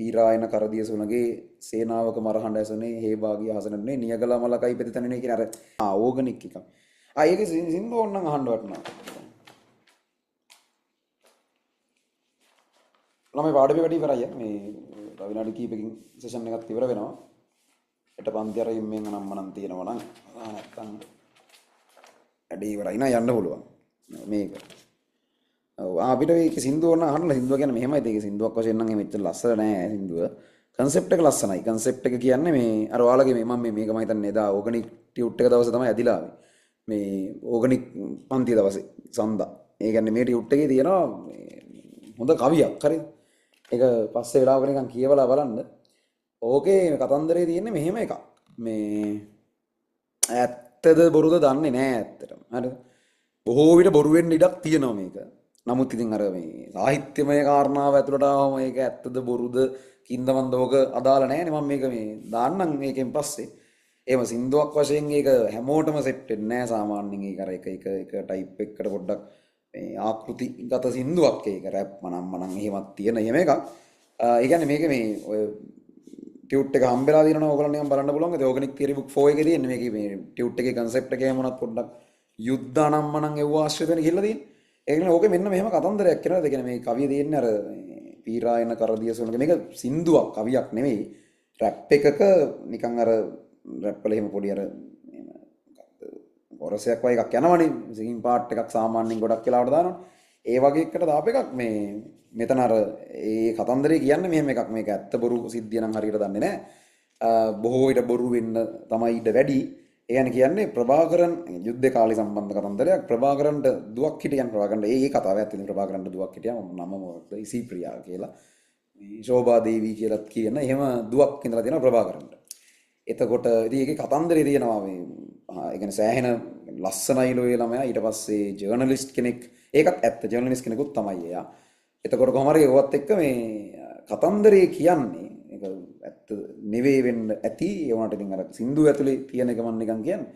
පීරායන කරදිය සුනගේ සේනාවක මරහඬ ඇසුනේ හේබාගිය හසනනේ නියගලා මලකයි පෙතිතන්නේ කියන අර ඕගනික් එකක්. ඒකේ සින්දුව ඕනනම් අහන්න වටනවා. ළමයි පාඩමේ වැඩි ඉවරයි. මේ තව විනාඩි කිහිපකින් සෙෂන් එකක් ඉවර වෙනවා. හෙට පන්ති අර ඉම්මෙන් අනම්මනම් තියෙනවා නම් නැත්තම් වැඩි ඉවරයි නා යන්න පුළුවන්. මේක. ඔව් අපිට මේක සින්දුව ඕන අහන්න සින්දුව කියන්නේ මෙහෙමයි. ඒක සින්දුවක් වශයෙන් නම් මෙච්චර ලස්සන නෑ සින්දුව. කන්සෙප්ට් එක ලස්සනයි. කන්සෙප්ට් එක කියන්නේ මේ අර ඔයාලගේ මේ මම මේක මම හිතන්නේ එදා ඕගනික් ටියුට් එක දවසේ තමයි ඇදිලා ආවේ. මේ ඕගනික් පන්ති දවසේ සඳා. ඒ කියන්නේ මේ ටියුට් එකේ තියෙනවා හොඳ කවියක් හරිද? ඒක පස්සේ වෙලාවක නිකන් කියවලා බලන්න. ඕකේ කතන්දරේ තියෙන්නේ මෙහෙම එකක්. මේ ඇත්තද බොරුද දන්නේ නෑ ඇත්තටම. හරිද? බොහෝ විට බොරු වෙන්න ඉඩක් තියෙනවා මේක. නමුත් ඉතින් අර මේ සාහිත්‍යමය කාරණාව ඇතුළට ආවම ඒක ඇත්තද බොරුද කින්දමන්ද ඕක අදාළ නෑනේ. මම මේක මේ දාන්නම් මේකෙන් පස්සේ. එහෙම සින්දුවක් වශයෙන් ඒක හැමෝටම සෙට් වෙන්නේ නෑ සාමාන්‍යයෙන්. ඒක අර එක ටයිප් එකකට පොඩ්ඩක් මේ ආකෘතිගත සින්දුවක් ඒක රැප් මනම් එහෙමත් තියෙන එහෙම එකක්. ඒ කියන්නේ මේක මේ ඔය ටියුට් එක හම්බෙලා දිනනවා ඔයගොල්ලෝ නිකන් බලන්න පුළුවන්. ඒක ඕගනික් තියරි බුක් 4 එකේ තියෙන්නේ මේකේ මේ ටියුට් එකේ කන්සෙප්ට් එක එහෙම වුණත් පොඩ්ඩක් යුද්ධ අනම්මනම් එව්ව ආශ්‍රිත වෙන ගිහිල්ලා තියෙන්නේ. ඒ කියන්නේ ඕකේ මෙන්න මෙහෙම කතන්දරයක් කියනවා. ඒ කියන්නේ මේ කවිය තියෙන්නේ අර පීරායන කරදිය සුනගේ මේක සින්දුවක් කවියක් නෙමෙයි. රැප් එකක නිකන් අර රැප් වල එහෙම පොඩි අර කොරසයක් වගේ එකක් යනවනේ. සිංගින් පාර්ට් එකක් සාමාන්‍යයෙන් ගොඩක් වෙලාවට දානවනේ. ඒ වගේ එකකට දාප එකක් මේ මෙතන අර ඒ කතන්දරේ කියන්නේ මෙහෙම එකක්. මේක ඇත්ත බොරු සිද්ධිය නම් හරියට දන්නේ නැහැ. බොහෝ විට බොරු වෙන්න තමයි ඉඩ වැඩි. ඒ කියන්නේ ප්‍රභාකරන් යුද්ධ කාලේ සම්බන්ධ කතන්දරයක්. ප්‍රභාකරන්ට දුවක් හිටියන් ප්‍රභාකරන්ට ඒ කතාව ඇත්තටම ප්‍රභාකරන්ට දුවක් හිටියා. නම මොකක්ද? ඉසිප්‍රියා කියලා. මේ ශෝභා දේවී කියලාත් කියන. එහෙම දුවක් ඉඳලා තියෙනවා ප්‍රභාකරන්ට. එතකොට ඉතින් ඒකේ කතන්දරේ තියෙනවා මේ ඒ කියන්නේ සෑහෙන ලස්සනයිලෝ ඒ ළමයා. ඊට පස්සේ ජර්නලිස්ට් කෙනෙක්. ඒකත් ඇත්ත ජර්නලිස්ට් කෙනෙකුත් තමයි එයා. එතකොට කොහොම හරි ඒවත් එක්ක මේ කතන්දරේ කියන්නේ ඒක ඇත්ත නෙවෙයි වෙන්න ඇති. ඒ වුණාට ඉතින් අර සින්දුව ඇතුලේ තියෙන එක මම නිකන් කියන්නේ.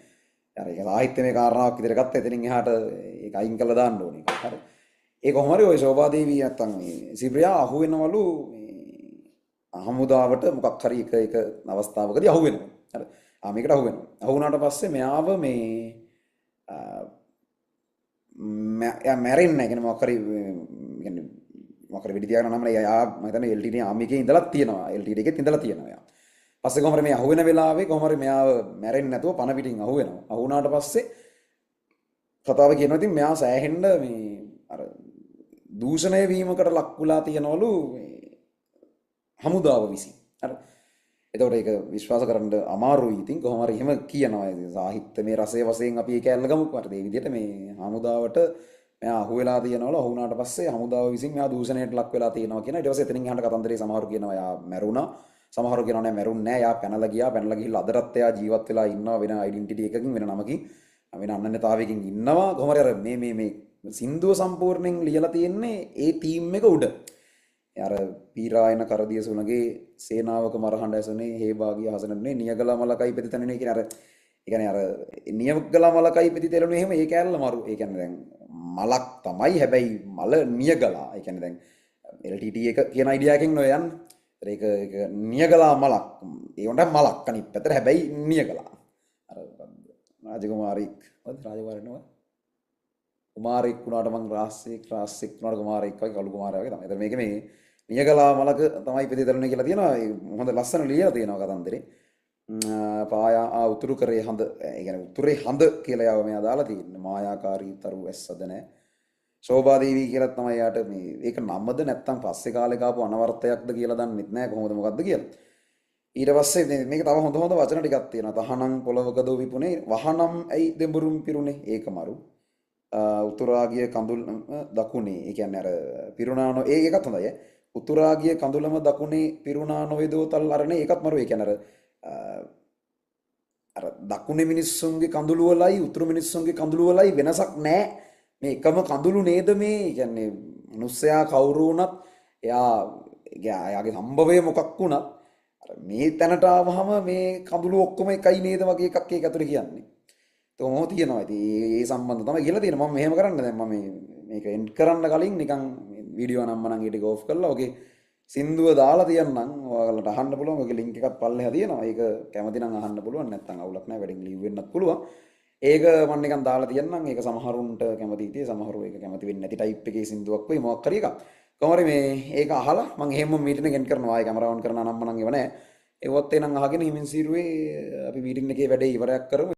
අර ඒක සාහිත්‍යමය කාරණාවක් විදිහට ගත්තා. එතනින් එහාට ඒක අයින් කරලා දාන්න ඕනේ. හරි. ඒ කොහොම හරි ওই ශෝභා දේවී නැත්තම් මේ සිප්‍රියා අහු වෙනවලු මේ හමුදාවට මොකක් හරි එක අවස්ථාවකදී අහු වෙනවා. හරි. මේකට අහු වෙනවා. අහු වුණාට පස්සේ මෙයාව මේ මැරෙන්නේ නැහැ. කියන්නේ මොකක් හරි කියන්නේ මොකක් හරි වෙඩි තියාගෙන නම් එයා මම හිතන්නේ LTT ආමි එකේ ඉඳලා තියෙනවා. LTT එකෙත් ඉඳලා තියෙනවා එයා. පස්සේ කොහොම හරි මේ අහු වෙන වෙලාවේ කොහොම හරි මෙයාව මැරෙන්නේ නැතුව පන පිටින් අහු වෙනවා. අහු වුණාට පස්සේ කතාව කියනවා ඉතින් මෙයා සෑහෙන්න මේ අර දූෂණය වීමකට ලක් වෙලා තියනවලු මේ හමුදාව විසින්. හරි. එතකොට ඒක විශ්වාස කරන්න අමාරුයි. ඉතින් කොහොම හරි එහෙම කියනවා. සාහිත්‍යමය රසය වශයෙන් අපි ඒක ඇල්ල ගමුකෝ. අර මේ විදිහට මේ හමුදාවට මෙයා අහු වෙලා තියනවලු. අහු වුණාට පස්සේ හමුදාව විසින් මෙයා දූෂණයට ලක් වෙලා තියෙනවා කියන. ඊට පස්සේ එතනින් එහාට කතන්දරේ සමහරු කියනවා එයා මැරුණා. සමහරු කියනවා නෑ මැරුන්නේ නෑ. එයා පැනලා ගියා. පැනලා ගිහිල්ලා අදටත් එයා ජීවත් වෙලා ඉන්නවා වෙන ඩෙන්ටිටි එකකින් වෙන නමකින් වෙන අනන්‍යතාවයකින් ඉන්නවා. කොහොම හරි අර මේ සින්දුව සම්පූර්ණයෙන් ලියලා තියෙන්නේ ඒ ටීම් එක උඩ. අර පීරායන කරදිය සුනගේ සේනාවක මරහඬ ඇසුනේ හේබාගිය හසනනේ නියගලා මලකයි පෙතිතන්නේ කියන අර ඒ කියන්නේ අර නියගලා මලකයි පෙතිතෙලුනේ එහෙම ඒ කෑල්ල මරු. ඒ කියන්නේ දැන් මලක් තමයි හැබැයි මල නියගලා. ඒ කියන්නේ දැන් LTT එක කියන අයිඩියා එකකින් නෝ යන්නේ. ඒක නියගලා මලක්. ඒ වුණා මලක් අනිත් පැත්තට හැබැයි නියගලා. අර රාජකුමාරීක් වද රාජකුමාරනව කුමාරෙක් වුණාට මං රාස්සෙක් වුණාට කුමාරෙක් වගේ කළු කුමාරයා වගේ තමයි. ඒතර මේක මේ නියගලා මලක තමයි පෙතිතරුනේ කියලා තියෙනවා. හොඳ ලස්සන ලියලා තියෙනවා කතන්දරේ. පායා උතුරු කරේ හඳ ඒ කියන්නේ උතුරේ හඳ කියලා යාව මෙයා දාලා තියෙන්නේ. මායාකාරී තරු ඇස්සද නැහැ. ශෝභා දේවී කියලා තමයි යාට මේ ඒක නමද නැත්තම් පස්සේ කාලේ කාපු අනවර්තයක්ද කියලා දන්නෙත් නැහැ කොහොමද මොකද්ද කියලා. ඊට පස්සේ මේක තව හොඳ වචන ටිකක් තියෙනවා. තහනම් පොළවකද විපුනේ වහනම් ඇයි දෙඹුරුම් පිරුනේ ඒක මරු. උතුරාගිය කඳුල් දකුණේ ඒ කියන්නේ අර පිරුණානෝ ඒකත් හොඳයි. උතුරාගිය කඳුලම දකුණේ පිරුණා නොවේදෝ තල් අරනේ ඒකත් මරු. ඒ කියන්නේ අර දකුණේ මිනිස්සුන්ගේ කඳුළු වලයි උතුරු මිනිස්සුන්ගේ කඳුළු වලයි වෙනසක් නැහැ. මේ එකම කඳුළු නේද මේ කියන්නේ මිනිස්සයා කවුරු වුණත් එයාගේ සම්භවය මොකක් වුණත් අර මේ තැනට ආවහම මේ කඳුළු ඔක්කොම එකයි නේද වගේ එකක් ඒක ඇතුලේ කියන්නේ. තෝම තියෙනවා. ඉතින් ඒ සම්බන්ධ තමයි කියලා තියෙනවා. මම මෙහෙම කරන්න දැන් මම මේක එන්ඩ් කරන්න කලින් නිකන් වීඩියෝ නම් මනම් ඊට ඕෆ් කරලා ඔගේ සින්දුව දාලා තියන්නම් ඔයාලට අහන්න පුළුවන්. ඔයගේ ලින්ක් එකත් පල්ලෙහා තියෙනවා. ඒක කැමති නම් අහන්න පුළුවන්. නැත්නම් අවුලක් නැහැ. වැඩින් ලිව් වෙන්නත් පුළුවන්. ඒක මම නිකන් දාලා තියන්නම්. ඒක සමහරුන්ට කැමති ඉතියි. සමහරු ඒක කැමති වෙන්නේ නැති ටයිප් එකේ සින්දුවක් වෙයි මොකක් හරි එකක්. කොහොමද මේ ඒක අහලා මම එහෙම මීටින් එක එන්ඩ් කරනවා. ආයේ කැමරා ඔන් කරනවා නම් මනම් ඒව නැහැ. ඒවත් එනං අහගෙන හිමින් සීරුවේ අපි මීටින් එකේ වැඩේ ඉවරයක් කරමු.